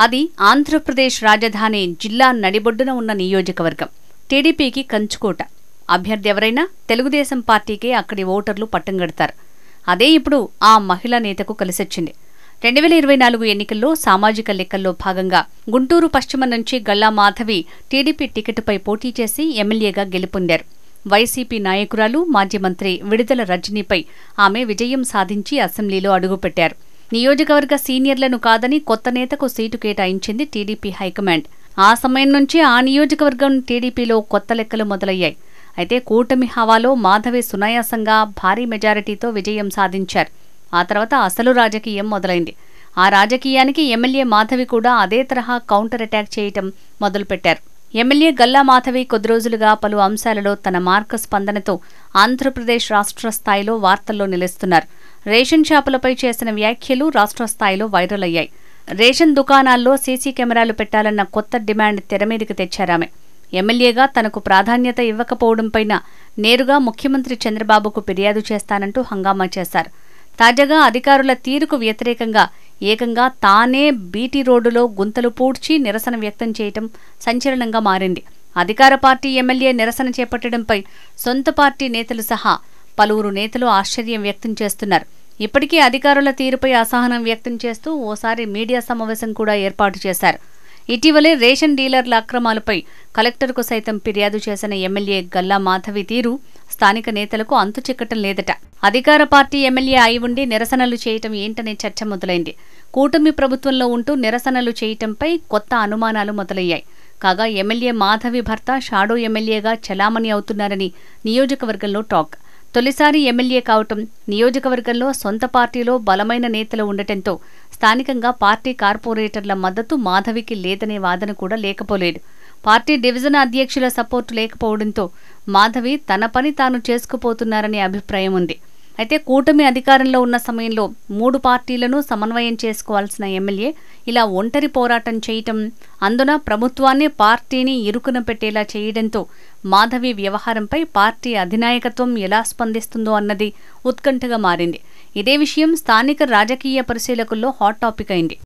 అది ఆంధ్రప్రదేశ్ రాజధాని జిల్లా నడిబొడ్డున ఉన్న నియోజకవర్గం. టీడీపీకి కంచుకోట. అభ్యర్థి ఎవరైనా తెలుగుదేశం పార్టీకే అక్కడి ఓటర్లు పట్టం గడతారు. అదే ఇప్పుడు ఆ మహిళా నేతకు కలిసొచ్చింది. 2024 ఎన్నికల్లో సామాజిక లెక్కల్లో భాగంగా గుంటూరు పశ్చిమ నుంచి గల్లా మాధవి టీడీపీ టికెట్పై పోటీ చేసి ఎమ్మెల్యేగా గెలుపొందారు. వైసీపీ నాయకురాలు మాజీ మంత్రి విడుదల రజనీపై ఆమె విజయం సాధించి అసెంబ్లీలో అడుగుపెట్టారు. నియోజకవర్గ సీనియర్లను కాదని కొత్త నేతకు సీటు కేటాయించింది టీడీపీ హైకమాండ్. ఆ సమయం నుంచి ఆ నియోజకవర్గం టీడీపీలో కొత్త లెక్కలు మొదలయ్యాయి. అయితే కూటమి హవాలో మాధవి సునాయాసంగా భారీ మెజారిటీతో విజయం సాధించారు. ఆ తర్వాత అసలు రాజకీయం మొదలైంది. ఆ రాజకీయానికి ఎమ్మెల్యే మాధవి కూడా అదే తరహా కౌంటర్ అటాక్ చేయటం మొదలుపెట్టారు. ఎమ్మెల్యే గల్లా మాధవి కొద్ది రోజులుగా పలు అంశాలలో తన మార్క స్పందనతో ఆంధ్రప్రదేశ్ రాష్ట్ర స్థాయిలో వార్తల్లో నిలుస్తున్నారు. రేషన్ షాపులపై చేసిన వ్యాఖ్యలు రాష్ట్ర స్థాయిలో వైరల్ అయ్యాయి. రేషన్ దుకాణాల్లో సీసీ కెమెరాలు పెట్టాలన్న కొత్త డిమాండ్ తెరమీదికి తెచ్చారామె. ఎమ్మెల్యేగా తనకు ప్రాధాన్యత ఇవ్వకపోవడంపైన నేరుగా ముఖ్యమంత్రి చంద్రబాబుకు ఫిర్యాదు చేస్తానంటూ హంగామా చేశారు. తాజాగా అధికారుల తీరుకు వ్యతిరేకంగా ఏకంగా తానే బీటీ రోడ్డులో గుంతలు పూడ్చి నిరసన వ్యక్తం చేయటం సంచలనంగా మారింది. అధికార పార్టీ ఎమ్మెల్యే నిరసన చేపట్టడంపై సొంత పార్టీ నేతలు సహా పలువురు నేతలు ఆశ్చర్యం వ్యక్తం చేస్తున్నారు. ఇప్పటికీ అధికారుల తీరుపై అసహనం వ్యక్తం చేస్తూ ఓసారి మీడియా సమావేశం కూడా ఏర్పాటు చేశారు. ఇటీవలే రేషన్ డీలర్ల అక్రమాలపై కలెక్టర్కు సైతం ఫిర్యాదు చేసిన ఎమ్మెల్యే గల్లా మాధవి తీరు స్థానిక నేతలకు అంతుచిక్కటం లేదట. అధికార పార్టీ ఎమ్మెల్యే అయి ఉండి నిరసనలు చేయటం ఏంటనే చర్చ మొదలైంది. కూటమి ప్రభుత్వంలో ఉంటూ నిరసనలు చేయటంపై కొత్త అనుమానాలు మొదలయ్యాయి. కాగా ఎమ్మెల్యే మాధవి భర్త షాడో ఎమ్మెల్యేగా చలామణి అవుతున్నారని నియోజకవర్గంలో టాక్. తొలిసారి ఎమ్మెల్యే కావటం, నియోజకవర్గంలో సొంత పార్టీలో బలమైన నేతలు ఉండటంతో స్థానికంగా పార్టీ కార్పొరేటర్ల మద్దతు మాధవికి లేదనే వాదన కూడా లేకపోలేదు. పార్టీ డివిజన్ అధ్యక్షుల సపోర్టు లేకపోవడంతో మాధవి తన పని తాను చేసుకుపోతున్నారనే అభిప్రాయం ఉంది. అయితే కూటమి అధికారంలో ఉన్న సమయంలో 3 పార్టీలను సమన్వయం చేసుకోవాల్సిన ఎమ్మెల్యే ఇలా ఒంటరి పోరాటం చేయటం, అందున ప్రభుత్వాన్ని పార్టీని ఇరుకున పెట్టేలా చేయడంతో మాధవి వ్యవహారంపై పార్టీ అధినాయకత్వం ఎలా స్పందిస్తుందో అన్నది ఉత్కంఠగా మారింది. ఇదే విషయం స్థానిక రాజకీయ పరిశీలకుల్లో హాట్ టాపిక్ అయింది.